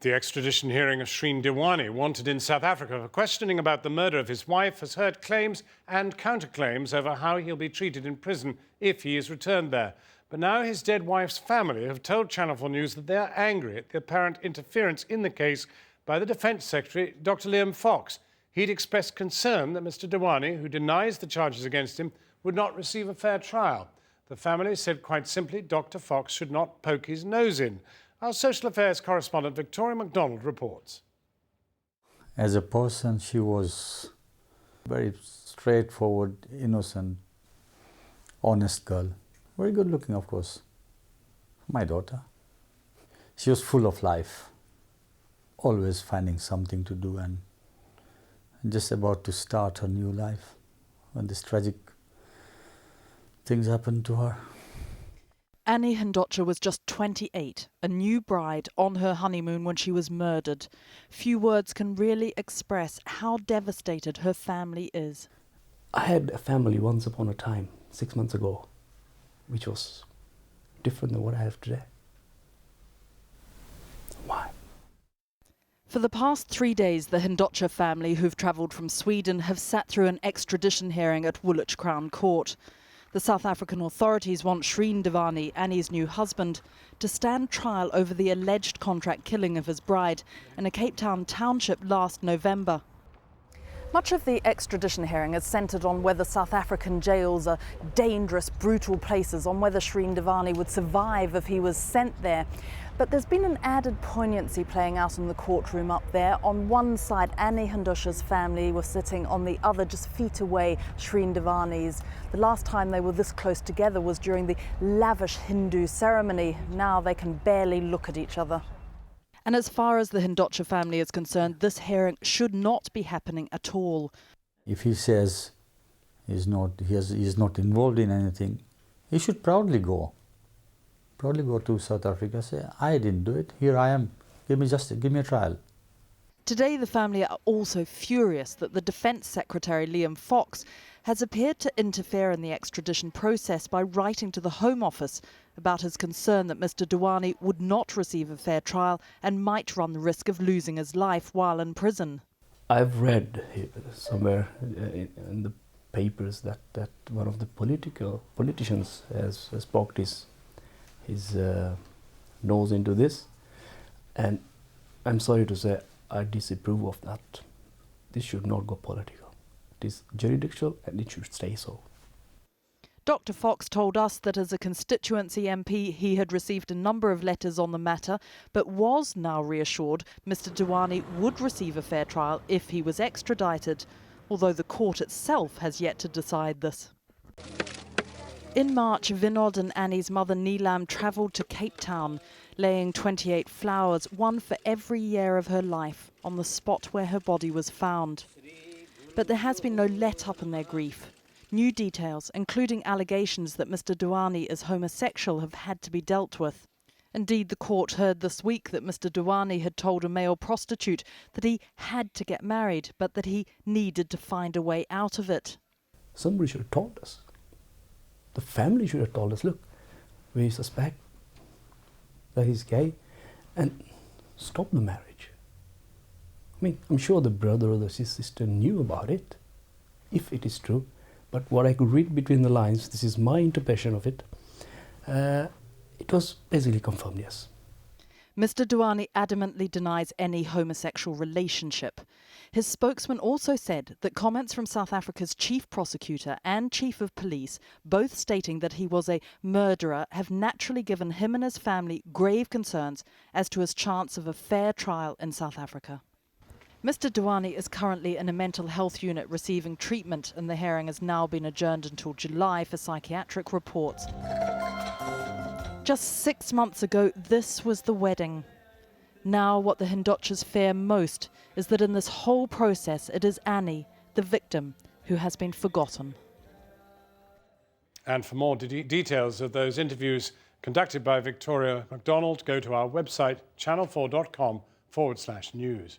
The extradition hearing of Anni Dewani, wanted in South Africa for questioning about the murder of his wife, has heard claims and counterclaims over how he'll be treated in prison if he is returned there. But now his dead wife's family have told Channel 4 News that they are angry at the apparent interference in the case by the Defence Secretary, Dr. Liam Fox. He'd expressed concern that Mr. Dewani, who denies the charges against him, would not receive a fair trial. The family said quite simply Dr. Fox should not poke his nose in. Our social affairs correspondent Victoria MacDonald reports. As a person, she was very straightforward, innocent, honest girl. Very good looking, of course. My daughter. She was full of life, always finding something to do and just about to start her new life when this tragic things happened to her. Anni Dewani was just 28, a new bride on her honeymoon when she was murdered. Few words can really express how devastated her family is. I had a family once upon a time, 6 months ago, which was different than what I have today. Why? For the past 3 days, the Hindocha family, who've travelled from Sweden, have sat through an extradition hearing at Woolwich Crown Court. The South African authorities want Anni Dewani, Annie's new husband, to stand trial over the alleged contract killing of his bride in a Cape Town township last November. Much of the extradition hearing is centred on whether South African jails are dangerous, brutal places, on whether Anni Dewani would survive if he was sent there. But there's been an added poignancy playing out in the courtroom up there. On one side, Anni Hindocha's family were sitting, on the other, just feet away, Anni Dewani's. The last time they were this close together was during the lavish Hindu ceremony. Now they can barely look at each other. And as far as the Hindocha family is concerned, this hearing should not be happening at all. If he says he's not involved in anything, he should proudly go to South Africa, say, I didn't do it, here I am, give me a trial. Today the family are also furious that the Defence Secretary Liam Fox has appeared to interfere in the extradition process by writing to the Home Office about his concern that Mr. Dewani would not receive a fair trial and might run the risk of losing his life while in prison. I've read somewhere in the papers that one of the politicians has poked his nose into this, and I'm sorry to say I disapprove of that. This should not go political. It is jurisdictional and it should stay so. Dr. Fox told us that as a constituency MP he had received a number of letters on the matter, but was now reassured Mr. Dewani would receive a fair trial if he was extradited, although the court itself has yet to decide this. In March, Vinod and Annie's mother Neelam travelled to Cape Town, laying 28 flowers, one for every year of her life, on the spot where her body was found. But there has been no let-up in their grief. New details, including allegations that Mr. Dewani is homosexual, have had to be dealt with. Indeed, the court heard this week that Mr. Dewani had told a male prostitute that he had to get married, but that he needed to find a way out of it. Somebody should have told us. The family should have told us, look, we suspect that he's gay, and stop the marriage. I mean, I'm sure the brother or the sister knew about it, if it is true, but what I could read between the lines, this is my interpretation of it, it was basically confirmed, yes. Mr. Dewani adamantly denies any homosexual relationship. His spokesman also said that comments from South Africa's chief prosecutor and chief of police, both stating that he was a murderer, have naturally given him and his family grave concerns as to his chance of a fair trial in South Africa. Mr. Dewani is currently in a mental health unit receiving treatment, and the hearing has now been adjourned until July for psychiatric reports. Just 6 months ago, this was the wedding. Now what the Hindochas fear most is that in this whole process it is Annie, the victim, who has been forgotten. And for more details of those interviews conducted by Victoria MacDonald, go to our website channel4.com/news.